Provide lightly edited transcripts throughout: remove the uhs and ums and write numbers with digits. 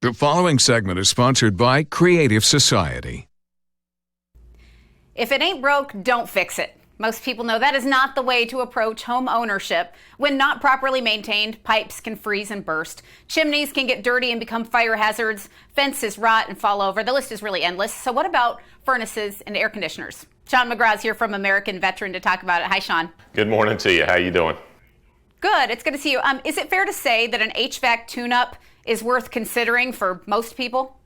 The following segment is sponsored by Creative Society. If it ain't broke, don't fix it. Most people know that is not the way to approach home ownership. When not properly maintained, pipes can freeze and burst. Chimneys can get dirty and become fire hazards. Fences rot and fall over. The list is really endless. So what about furnaces and air conditioners? Sean McGraw's here from American Veteran to talk about it. Hi, Sean. Good morning to you. How you doing? Good. It's good to see you. Is it fair to say that an HVAC tune-up is worth considering for most people?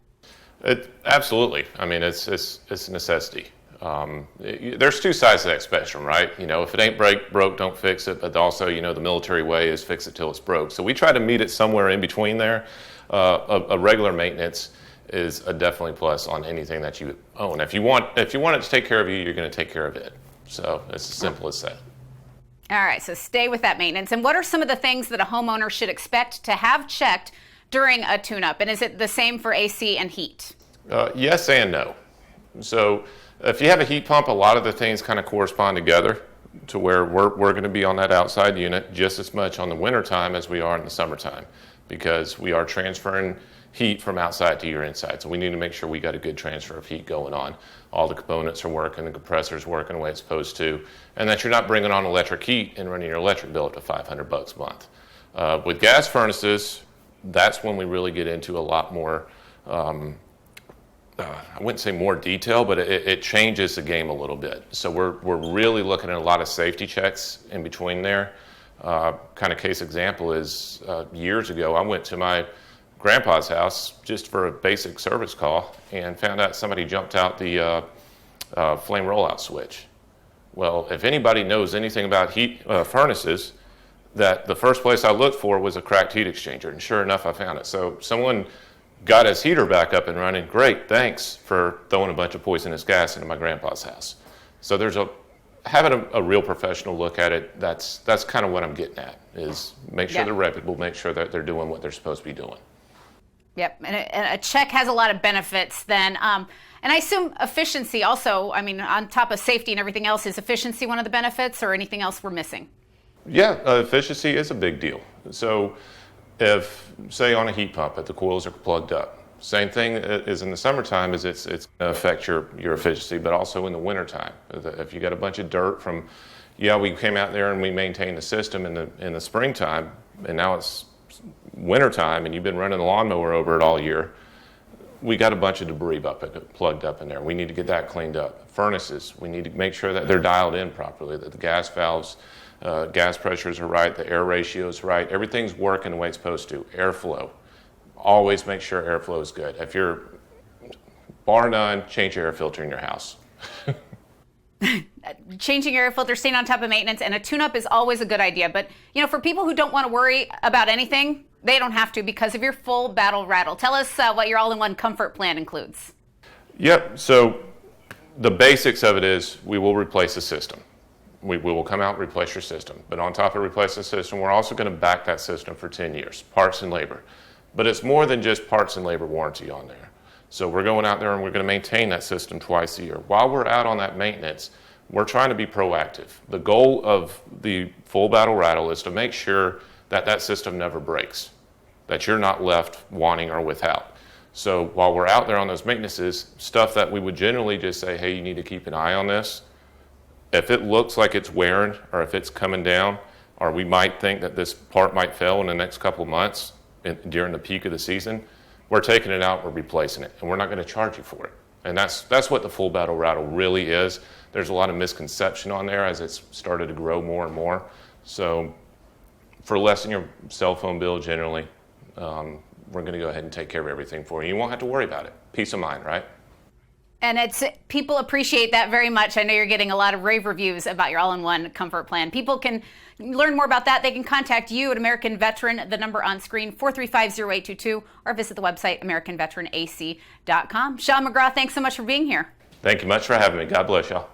Absolutely. I mean, it's a necessity. There's two sides to that spectrum, right? You know, if it ain't broke, don't fix it. But also, you know, the military way is fix it till it's broke. So we try to meet it somewhere in between there. A regular maintenance is a definitely plus on anything that you own. If you want it to take care of you, you're going to take care of it. So it's as simple as that. All right. So stay with that maintenance. And what are some of the things that a homeowner should expect to have checked during a tune-up? And is it the same for AC and heat? Yes and no. So if you have a heat pump, a lot of the things kind of correspond together to where we're going to be on that outside unit just as much on the winter time as we are in the summertime, because we are transferring heat from outside to your inside. So we need to make sure we got a good transfer of heat going on. All the components are working, the compressor's working the way it's supposed to, and that you're not bringing on electric heat and running your electric bill up to $500 a month. With gas furnaces, that's when we really get into a lot more, I wouldn't say more detail, but it changes the game a little bit. So we're really looking at a lot of safety checks in between there. Kind of case example is years ago, I went to my grandpa's house just for a basic service call and found out somebody jumped out the flame rollout switch. Well, if anybody knows anything about heat furnaces, that the first place I looked for was a cracked heat exchanger, and sure enough, I found it. So someone got his heater back up and running. Great, thanks for throwing a bunch of poisonous gas into my grandpa's house. So there's having a real professional look at it. That's kind of what I'm getting at, is make sure they're reputable, make sure that they're doing what they're supposed to be doing. Yep, and a check has a lot of benefits then. And I assume efficiency also, I mean, on top of safety and everything else, is efficiency one of the benefits or anything else we're missing? Yeah, efficiency is a big deal. So if, say on a heat pump, if the coils are plugged up, same thing is in the summertime, is it's going to affect your efficiency, but also in the wintertime. If you got a bunch of dirt from, we came out there and we maintained the system in the springtime, and now it's wintertime and you've been running the lawnmower over it all year, we got a bunch of debris plugged up in there. We need to get that cleaned up. Furnaces, we need to make sure that they're dialed in properly, that the gas valves, gas pressures are right, the air ratio is right, everything's working the way it's supposed to. Airflow, always make sure airflow is good. If you're, bar none, change your air filter in your house. Changing your air filter, staying on top of maintenance, and a tune-up is always a good idea. But, you know, for people who don't want to worry about anything, they don't have to because of your full battle rattle. Tell us what your all-in-one comfort plan includes. Yep, so the basics of it is we will replace the system. We will come out and replace your system. But on top of replacing the system, we're also going to back that system for 10 years, parts and labor. But it's more than just parts and labor warranty on there. So we're going out there and we're going to maintain that system twice a year. While we're out on that maintenance, we're trying to be proactive. The goal of the full battle rattle is to make sure that that system never breaks, that you're not left wanting or without. So while we're out there on those maintenances, stuff that we would generally just say, hey, you need to keep an eye on this. If it looks like it's wearing or if it's coming down, or we might think that this part might fail in the next couple of months during the peak of the season, we're taking it out, we're replacing it, and we're not going to charge you for it. And that's what the full battle rattle really is. There's a lot of misconception on there as it's started to grow more and more. So for less than your cell phone bill generally, we're going to go ahead and take care of everything for you. You won't have to worry about it. Peace of mind, right? And people appreciate that very much. I know you're getting a lot of rave reviews about your all-in-one comfort plan. People can learn more about that. They can contact you at American Veteran, the number on screen, 435-0822, or visit the website, AmericanVeteranAC.com. Sean McGraw, thanks so much for being here. Thank you much for having me. God bless y'all.